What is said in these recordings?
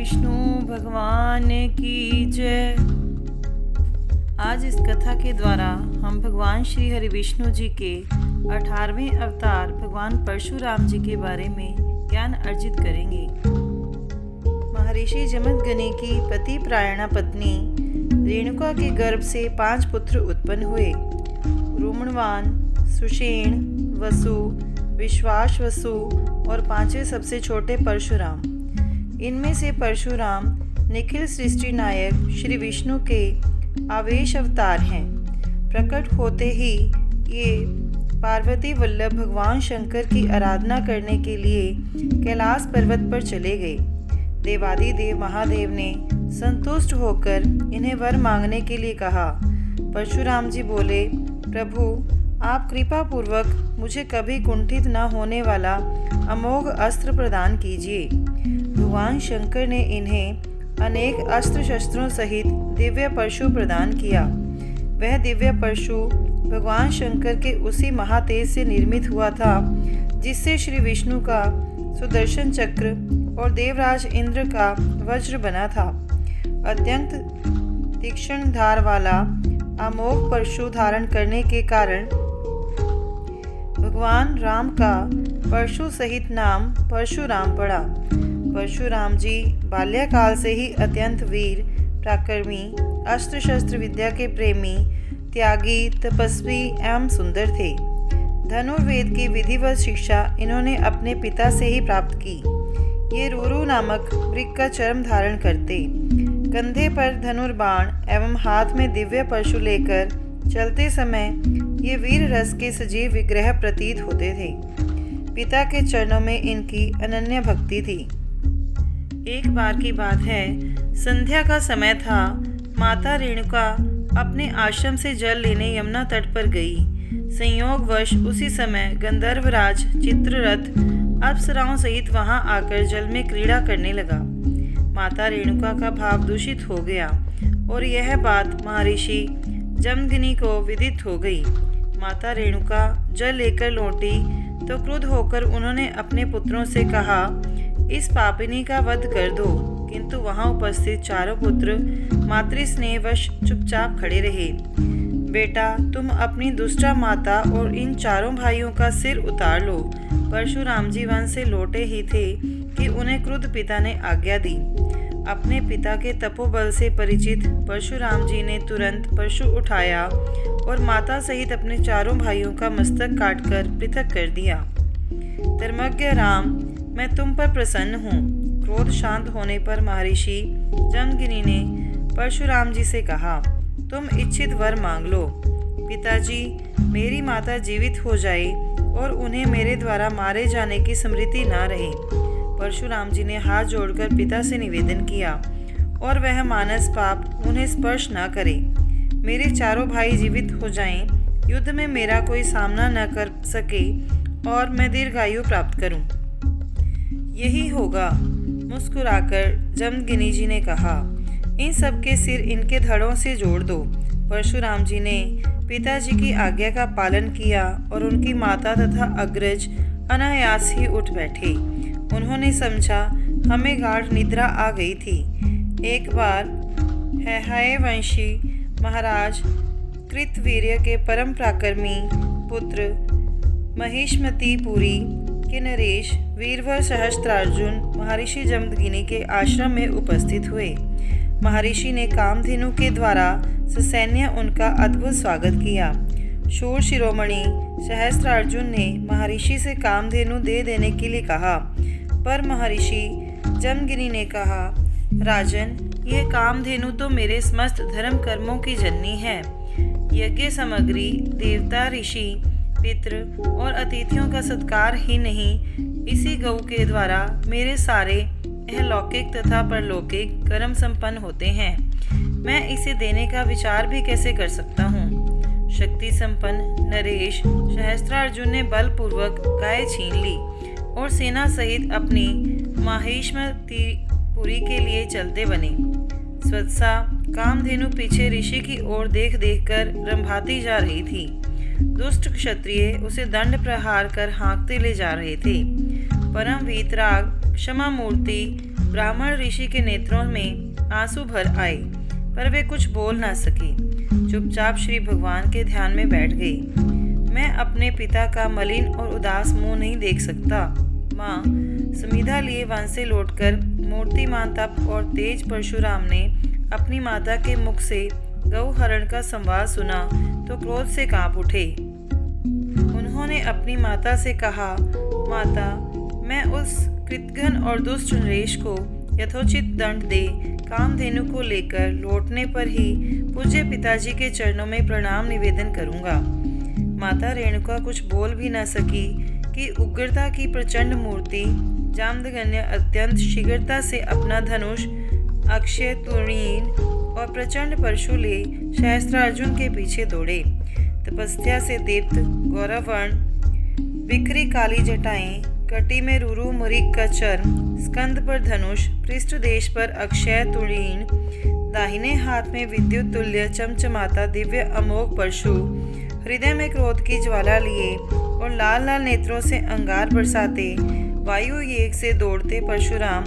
विष्णु भगवान की जय। आज इस कथा के द्वारा हम भगवान श्री हरि विष्णु जी के 18वें अवतार भगवान परशुराम जी के बारे में ज्ञान अर्जित करेंगे। महर्षि जमदग्नि की पति प्रायणा पत्नी रेणुका के गर्भ से 5 पुत्र उत्पन्न हुए। रूमणवान, सुषेण, वसु, विश्वास वसु और 5वें सबसे छोटे परशुराम। इनमें से परशुराम निखिल सृष्टि नायक श्री विष्णु के आवेश अवतार हैं। प्रकट होते ही ये पार्वती वल्लभ भगवान शंकर की आराधना करने के लिए कैलाश पर्वत पर चले गए। देवादिदेव महादेव ने संतुष्ट होकर इन्हें वर मांगने के लिए कहा। परशुराम जी बोले, प्रभु आप कृपा पूर्वक मुझे कभी कुंठित न होने वाला अमोघ अस्त्र प्रदान कीजिए। भगवान शंकर ने इन्हें अनेक अस्त्र शस्त्रों सहित दिव्य परशु प्रदान किया। वह दिव्य परशु भगवान शंकर के उसी महातेज से निर्मित हुआ था जिससे श्री विष्णु का सुदर्शन चक्र और देवराज इंद्र का वज्र बना था। अत्यंत तीक्ष्ण धार वाला अमोघ परशु धारण करने के कारण भगवान राम का परशु सहित नाम परशुराम पड़ा। परशुराम जी बाल्यकाल से ही अत्यंत वीर, पराक्रमी, अस्त्र शस्त्र विद्या के प्रेमी, त्यागी, तपस्वी एवं सुंदर थे। धनुर्वेद की विधिवत शिक्षा इन्होंने अपने पिता से ही प्राप्त की। ये रूरू नामक वृक्ष का चर्म धारण करते, कंधे पर धनुर्बाण एवं हाथ में दिव्य परशु लेकर चलते समय ये वीर रस के सजीव विग्रह प्रतीत होते थे। पिता के चरणों में इनकी अनन्य भक्ति थी। एक बार की बात है, संध्या का समय था। माता रेणुका अपने आश्रम से जल लेने यमुना तट पर गई। संयोगवश उसी समय गंधर्वराज चित्ररथ अप्सराओं सहित वहां आकर जल में क्रीड़ा करने लगा। माता रेणुका का भाव दूषित हो गया और यह बात महर्षि जमदग्नि को विदित हो गई। माता रेणुका जल लेकर लौटी तो क्रुद्ध होकर उन्होंने अपने पुत्रों से कहा, इस पापिनी का वध कर दो। किंतु वहां उपस्थित चारों पुत्र मातृस्नेहवश चुपचाप खड़े रहे। बेटा, तुम अपनी दुष्टा माता और इन चारों भाइयों का सिर उतार लो। परशुराम जी वन से लौटे ही थे कि उन्हें क्रुद्ध पिता ने आज्ञा दी। अपने पिता के तपोबल से परिचित परशुराम जी ने तुरंत परशु उठाया और माता सहित अपने चारों भाइयों का मस्तक काटकर पृथक कर दिया। धर्मज्ञ राम, मैं तुम पर प्रसन्न हूँ। क्रोध शांत होने पर महर्षि जमदग्नि ने परशुराम जी से कहा, तुम इच्छित वर मांग लो। पिताजी, मेरी माता जीवित हो जाए और उन्हें मेरे द्वारा मारे जाने की स्मृति ना रहे। परशुराम जी ने हाथ जोड़कर पिता से निवेदन किया और वह मानस पाप उन्हें स्पर्श न करे। मेरे चारों भाई जीवित हो जाएं, युद्ध में मेरा कोई सामना न कर सके और मैं दीर्घायु प्राप्त करूं। यही होगा। मुस्कुराकर जमदग्नि जी ने कहा, इन सब के सिर इनके धड़ों से जोड़ दो। परशुराम जी ने पिताजी की आज्ञा का पालन किया और उनकी माता तथा अग्रज अनायास ही उठ बैठे। उन्होंने समझा हमें गाढ़ निद्रा आ गई थी। एक बार हैहय वंशी महाराज कृतवीर्य के परम पराक्रमी पुत्र महिष्मतीपुरी के नरेश वीरवर सहस्त्रार्जुन महर्षि जमदग्नि के आश्रम में उपस्थित हुए। महर्षि ने कामधेनु के द्वारा ससैन्य उनका अद्भुत स्वागत किया। शूर शिरोमणि सहस्त्रार्जुन ने महर्षि से कामधेनु दे देने के लिए कहा, पर महर्षि जमदग्नि ने कहा, राजन, यह कामधेनु तो मेरे समस्त धर्म कर्मों की जननी है। यज्ञ सामग्री, देवता, ऋषि, पितृ और अतिथियों का सत्कार ही नहीं, इसी गौ के द्वारा मेरे सारे अलौकिक तथा परलौकिक कर्म संपन्न होते हैं। मैं इसे देने का विचार भी कैसे कर सकता हूँ। शक्ति संपन्न नरेश सहस्त्रार्जुन ने बलपूर्वक गाय छीन ली और सेना सहित अपनी महिष्मतीपुरी के लिए चलते बने। स्वत्सा कामधेनु पीछे ऋषि की ओर देख देख कर रंभाती जा रही थी। दुष्ट क्षत्रिय उसे दंड प्रहार कर हाँकते ले जा रहे थे। परम वीतराग, क्षमा मूर्ति ब्राह्मण ऋषि के नेत्रों में आंसू भर आए, पर वे कुछ बोल ना सकी। चुपचाप श्री भगवान के ध्यान में बैठ गई। मैं अपने पिता का मलिन और उदास मुंह नहीं देख सकता। माँ, समिधा लिए वन से लौटकर मूर्तिमान तप और तेज परशुराम ने अपनी माता के मुख से गौ हरण का संवाद सुना तो क्रोध से कांप उठे। उन्होंने अपनी माता से कहा, माता, मैं उस कृतघ्न और दुष्ट नरेश को यथोचित दंड दे कामधेनु को लेकर लौटने पर ही पूज्य पिताजी के चरणों में प्रणाम निवेदन करूंगा। माता रेणुका कुछ बोल भी न सकी कि उग्रता की प्रचंड मूर्ति जामदग्नि अत्यंत शीघ्रता से अपना धनुष, अक्षय तुरीन और प्रचंड परशु ले सहस्त्रार्जुन के पीछे दौड़े। तपस्या से दीप्त गौरवर्ण, बिखरी काली जटाएं, कटी में रूरू मुरीक का चर्म, स्कंद पर धनुष, पृष्ठ देश पर अक्षय तुरीन, दाहिने हाथ में विद्युत तुल्य चमचमाता दिव्य अमोघ परशु, हृदय में क्रोध की ज्वाला लिए और लाल लाल नेत्रों से अंगार बरसाते वायु वेग से दौड़ते परशुराम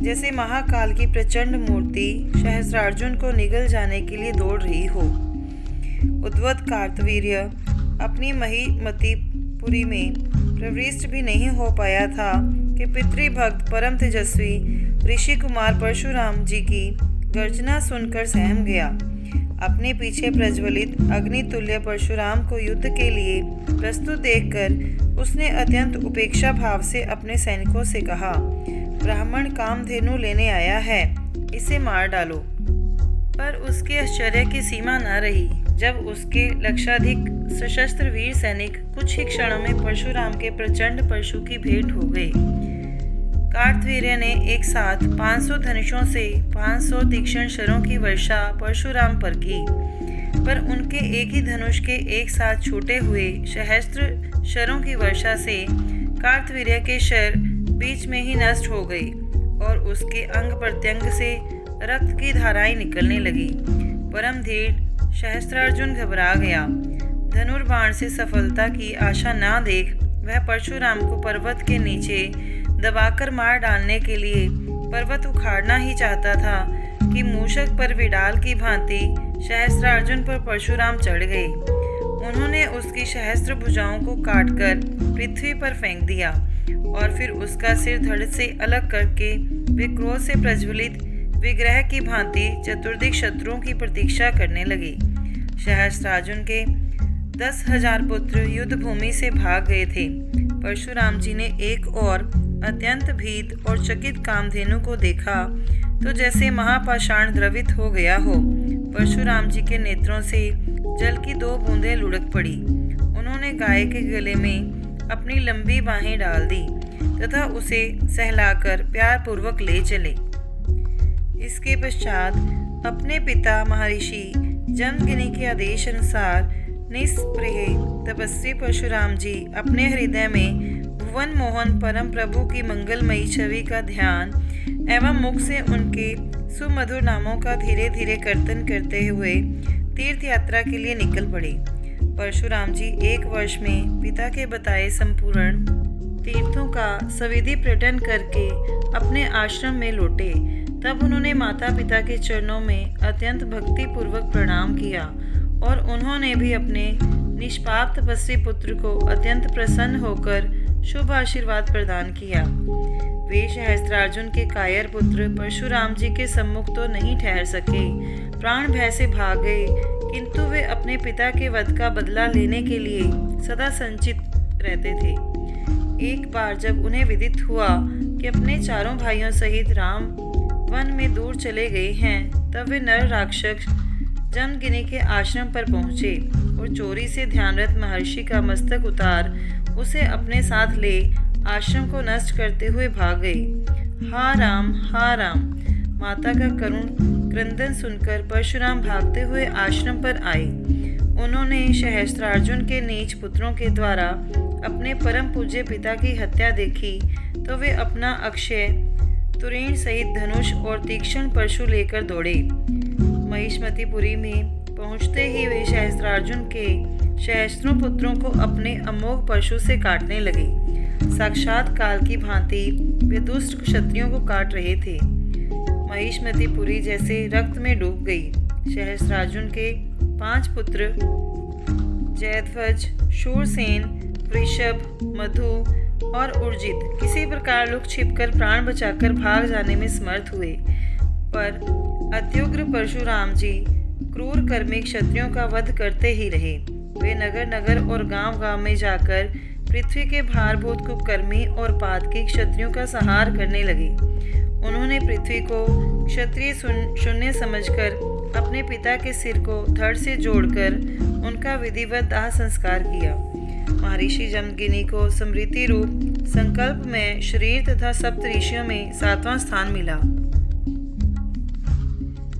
जैसे महाकाल की प्रचंड मूर्ति सहस्त्रार्जुन को निगल जाने के लिए दौड़ रही हो। उद्वत कार्तवीर्य अपनी महिमतीपुरी में प्रविष्ट भी नहीं हो पाया था कि पितृभक्त परम तेजस्वी ऋषि कुमार परशुराम जी की गर्जना सुनकर सहम गया। अपने पीछे प्रज्वलित अग्नि तुल्य परशुराम को युद्ध के लिए प्रस्तुत देखकर उसने अत्यंत उपेक्षा भाव से अपने सैनिकों से कहा, ब्राह्मण कामधेनु लेने आया है, इसे मार डालो। पर उसके आश्चर्य की सीमा न रही जब उसके लक्षाधिक सशस्त्र वीर सैनिक कुछ ही क्षणों में परशुराम के प्रचंड परशु की भेंट हो गए। कार्तवीर्य ने एक साथ 500 धनुषों से 500 तीक्ष्ण शरों की वर्षा परशुराम पर की, पर उनके एक ही धनुष के एक साथ छूटे हुए सहस्त्र शरों की वर्षा से कार्तवीर्य के शर बीच में ही नष्ट हो गई और उसके अंग प्रत्यंग से रक्त की धाराएं निकलने लगी। परम धीर सहस्त्रार्जुन घबरा गया। धनुर्बाण से सफलता की आशा ना देख वह परशुराम को पर्वत के नीचे दबाकर मार डालने के लिए पर्वत उखाड़ना ही चाहता था कि मूषक पर विडाल की भांति सहस्त्रार्जुन पर परशुराम चढ़ गए। उन्होंने उसकी सहस्त्र भुजाओं को काटकर पृथ्वी पर फेंक दिया और फिर उसका सिर धड़ से अलग करके वे क्रोध से प्रज्वलित विग्रह की भांति चतुर्दिक शत्रुओं की प्रतीक्षा करने लगे। सहस्त्रार्जुन के 10,000 पुत्र युद्ध भूमि से भाग गए थे। परशुराम जी ने एक और अत्यंत भीत और चकित कामधेनु को देखा तो जैसे महापाषाण द्रवित हो गया हो। परशुराम जी के नेत्रों से जल की 2 बूंदें लुढ़क पड़ी। उन्होंने गाय के गले में अपनी लंबी बाहें डाल दी तथा उसे सहलाकर प्यार पूर्वक ले चले। इसके पश्चात अपने पिता महर्षि जमदग्नि के आदेश अनुसार निस्पृह तपस्वी परशुराम जी अपने हृदय में भुवन मोहन परम प्रभु की मंगलमयी छवि का ध्यान एवं मुख से उनके सुमधुर नामों का धीरे धीरे कीर्तन करते हुए तीर्थ यात्रा के लिए निकल पड़े। परशुराम जी 1 वर्ष में पिता के बताए संपूर्ण तीर्थों का सविधि पर्यटन करके अपने आश्रम में लौटे। तब उन्होंने माता पिता के चरणों में अत्यंत भक्ति पूर्वक प्रणाम किया और उन्होंने भी अपने निष्पाप तपस्वी पुत्र को अत्यंत प्रसन्न होकर शुभ आशीर्वाद प्रदान किया। वे सहस्त्रार्जुन के कायर पुत्र परशुराम जी के सम्मुख तो नहीं ठहर सके, प्राण भय से भाग गए, किंतु वे अपने पिता के वध का बदला लेने के लिए सदा संचित रहते थे। एक बार जब उन्हें विदित हुआ कि अपने चारों भाइयों सहित राम वन में दूर चले गए हैं, तब वे नर राक्षस जमदग्नि के आश्रम पर पहुँचे और चोरी से ध्यानरत महर्षि का मस्तक उतार उसे अपने साथ ले आश्रम को नष्ट करते हुए भाग गए। हा राम, हा राम। माता का करुण क्रंदन सुनकर परशुराम भागते हुए आश्रम पर आए। उन्होंने सहस्त्रार्जुन के नीच पुत्रों के द्वारा अपने परम पूज्य पिता की हत्या देखी तो वे अपना अक्षय तुरीण सहित धनुष और तीक्ष्ण परशु लेकर दौड़े। महिष्मतीपुरी में पहुंचते ही वे सहस्त्रार्जुन के सहस्त्रों पुत्रों को अपने अमोघ परशु से काटने लगे। साक्षात काल की भांति वे दुष्ट क्षत्रियों को काट रहे थे। महिष्मती पुरी जैसे रक्त में डूब गई। सहस्रार्जुन के 5 पुत्र जयध्वज, शूरसेन, वृषभ, मधु और उर्जित किसी प्रकार लुक छिपकर प्राण बचाकर भाग जाने में समर्थ हुए, पर अत्युग्र परशुराम जी क्रूर कर्मी क्षत्रियों का वध करते ही रहे। वे नगर नगर और गांव गांव में जाकर पृथ्वी के भारभूत कुकर्मी और पातकी क्षत्रियों का संहार करने लगे। उन्होंने पृथ्वी को क्षत्रिय शून्य समझकर अपने पिता के सिर को धड़ से जोड़कर उनका विधिवत दाह संस्कार किया। महर्षि जमदग्नि को स्मृति रूप संकल्प में शरीर तथा सप्तऋषियों में 7वां स्थान मिला।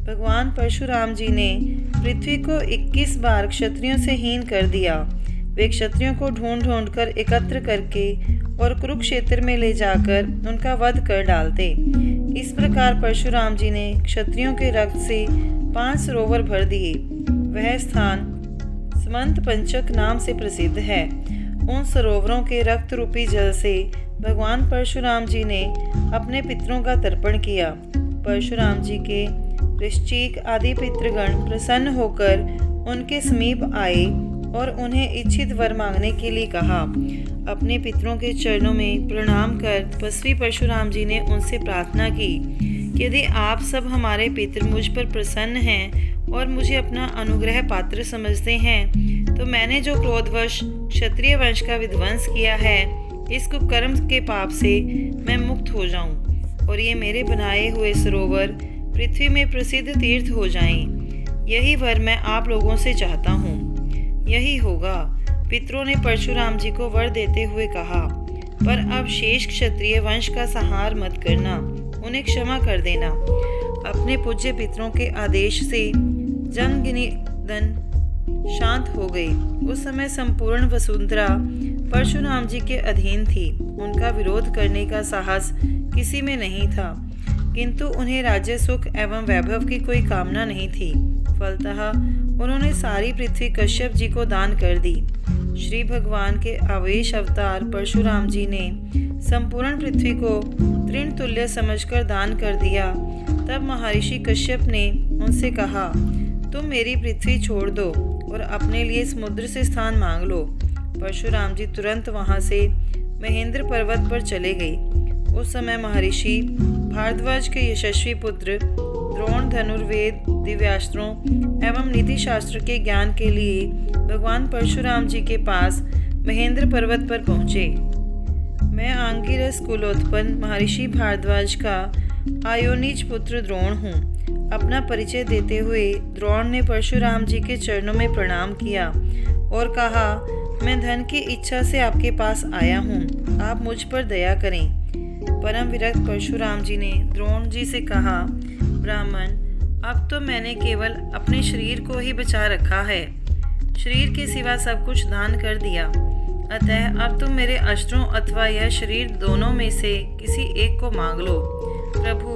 भगवान परशुराम जी ने पृथ्वी को 21 बार क्षत्रियों से हीन कर दिया। वे क्षत्रियों को ढूंढ ढूंढ कर एकत्र करके और कुरुक्षेत्र में ले जाकर उनका वध कर डालते। इस प्रकार परशुराम जी ने क्षत्रियों के रक्त से 5 सरोवर भर दिए। वह स्थान समंत पंचक नाम से प्रसिद्ध है। उन सरोवरों के रक्त रूपी जल से भगवान परशुराम जी ने अपने पितरों का तर्पण किया। परशुराम जी के वृश्चिक आदि पितृगण प्रसन्न होकर उनके समीप आए और उन्हें इच्छित वर मांगने के लिए कहा। अपने पितरों के चरणों में प्रणाम कर तपस्वी परशुराम जी ने उनसे प्रार्थना की कि यदि आप सब हमारे पितर मुझ पर प्रसन्न हैं और मुझे अपना अनुग्रह पात्र समझते हैं, तो मैंने जो क्रोधवश क्षत्रिय वंश का विध्वंस किया है, इस कुकर्म के पाप से मैं मुक्त हो जाऊं और ये मेरे बनाए हुए सरोवर पृथ्वी में प्रसिद्ध तीर्थ हो जाएं। यही वर मैं आप लोगों से चाहता हूँ। यही होगा। पितरों ने परशुराम जी को वर देते हुए कहा, पर अब शेष क्षत्रिय वंश का संहार मत करना, उन्हें क्षमा कर देना। अपने पूज्य पितरों के आदेश से जमदग्नि शांत हो गई। उस समय संपूर्ण वसुंधरा परशुराम जी के अधीन थी। उनका विरोध करने का साहस किसी में नहीं था, किंतु उन्हें राज्य सुख एवं वैभव की कोई कामना नहीं थी। फलतः उन्होंने सारी पृथ्वी कश्यप जी को दान कर दी। श्री भगवान के आवेश अवतार परशुराम जी ने संपूर्ण पृथ्वी को तृण तुल्य समझकर दान कर दिया। तब महर्षि कश्यप ने उनसे कहा, तुम मेरी पृथ्वी छोड़ दो और अपने लिए समुद्र से स्थान मांग लो। परशुराम जी तुरंत वहां से महेंद्र पर्वत पर चले गए। उस समय महर्षि भारद्वाज के यशस्वी पुत्र द्रोण धनुर्वेद, दिव्यास्त्रों एवं नीति शास्त्र के ज्ञान के लिए भगवान परशुराम जी के पास महेंद्र पर्वत पर पहुँचे। मैं आंगिरस कुलोत्पन्न महर्षि भारद्वाज का आयोनिज पुत्र द्रोण हूँ। अपना परिचय देते हुए द्रोण ने परशुराम जी के चरणों में प्रणाम किया और कहा, मैं धन की इच्छा से आपके पास आया हूँ, आप मुझ पर दया करें। परम विरक्त परशुराम जी ने द्रोण जी से कहा, ब्राह्मण, अब तो मैंने केवल अपने शरीर को ही बचा रखा है, शरीर के सिवा सब कुछ दान कर दिया। अतः अब तुम मेरे अस्त्रों अथवा यह शरीर दोनों में से किसी एक को मांग लो। प्रभु,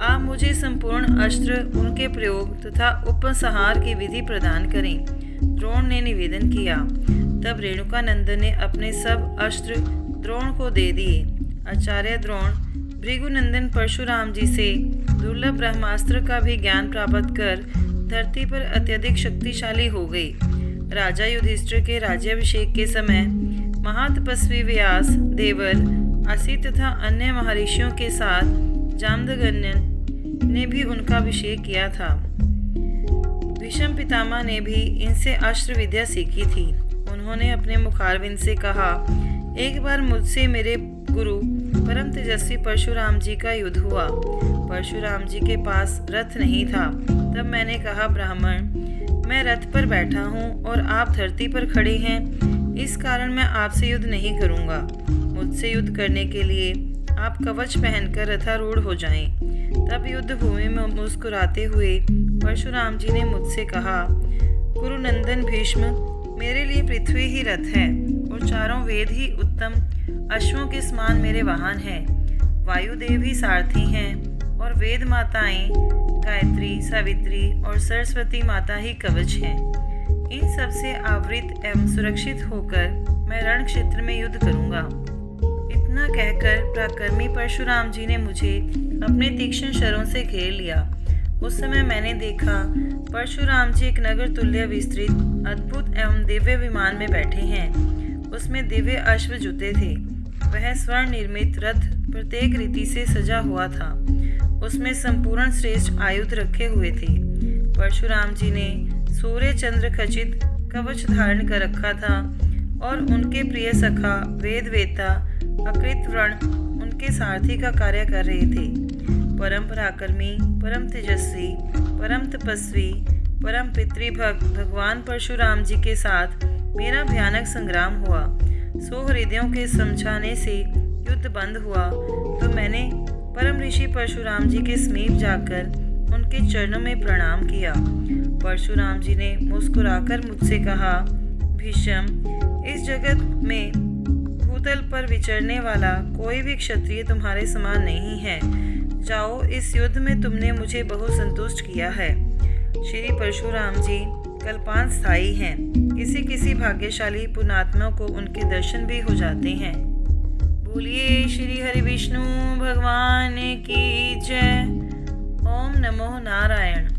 आप मुझे संपूर्ण अस्त्र, उनके प्रयोग तथा उपसंहार की विधि प्रदान करें। द्रोण ने निवेदन किया। तब रेणुका नंदन ने अपने सब अस्त्र द्रोण को दे दिए। आचार्य द्रोण भृगुनंदन परशुराम जी से दुर्लभ ब्रह्मास्त्र का भी ज्ञान प्राप्त कर धरती पर अत्यधिक शक्तिशाली हो गई। राजा युधिष्ठिर के राज्याभिषेक के समय महातपस्वी व्यास, देवल, असी तथा अन्य महर्षियों के साथ जामदग्नि ने भी उनका अभिषेक किया था। भीष्म पितामह ने भी इनसे अस्त्र विद्या सीखी थी। उन्होंने अपने मुखारविंद से कहा, एक बार मुझसे मेरे गुरु परम तेजस्वी परशुराम जी का युद्ध हुआ। परशुराम जी के पास रथ नहीं था। तब मैंने कहा, ब्राह्मण, मैं रथ पर बैठा हूँ और आप धरती पर खड़े हैं, इस कारण मैं आपसे युद्ध नहीं करूँगा। मुझसे युद्ध करने के लिए आप कवच पहनकर रथारूढ़ हो जाएं। तब युद्ध भूमि में मुस्कुराते हुए परशुराम जी ने मुझसे कहा, कुरुनंदन भीष्म, मेरे लिए पृथ्वी ही रथ है और चारों वेद ही उत्तम अश्वों के समान मेरे वाहन हैं। वायुदेव ही सारथी हैं और वेद माताएं गायत्री, सावित्री और सरस्वती माता ही कवच हैं। इन सब से आवृत एवं सुरक्षित होकर मैं रण क्षेत्र में युद्ध करूंगा। इतना कहकर पराक्रमी परशुराम जी ने मुझे अपने तीक्ष्ण शरों से घेर लिया। उस समय मैंने देखा परशुराम जी एक नगर तुल्य विस्तृत अद्भुत एवं दिव्य विमान में बैठे हैं। उसमें दिव्य अश्व जुते थे। वह स्वर्ण निर्मित रथ प्रत्येक रीति से सजा हुआ था। उसमें संपूर्ण श्रेष्ठ आयुध रखे हुए थे। परशुराम जी ने सूर्य चंद्र खचित कवच धारण कर रखा था और उनके प्रिय सखा वेद वेता अकृत व्रण उनके सारथी का कार्य कर रहे थे। परम पराक्रमी, परम तेजस्वी, परम तपस्वी, परम पितृभक्त भगवान परशुराम जी के साथ मेरा भयानक संग्राम हुआ। सौ हृदयों के समझाने से युद्ध बंद हुआ तो मैंने परम ऋषि परशुराम जी के समीप जाकर उनके चरणों में प्रणाम किया। परशुराम जी ने मुस्कुराकर मुझसे कहा, भीष्म, इस जगत में भूतल पर विचरने वाला कोई भी क्षत्रिय तुम्हारे समान नहीं है। जाओ, इस युद्ध में तुमने मुझे बहुत संतुष्ट किया है। श्री परशुराम जी कल्पांत स्थायी हैं। किसी किसी भाग्यशाली पुण्यात्मा को उनके दर्शन भी हो जाते हैं। बोलिए श्री हरि विष्णु भगवान की जय। ओम नमो नारायण।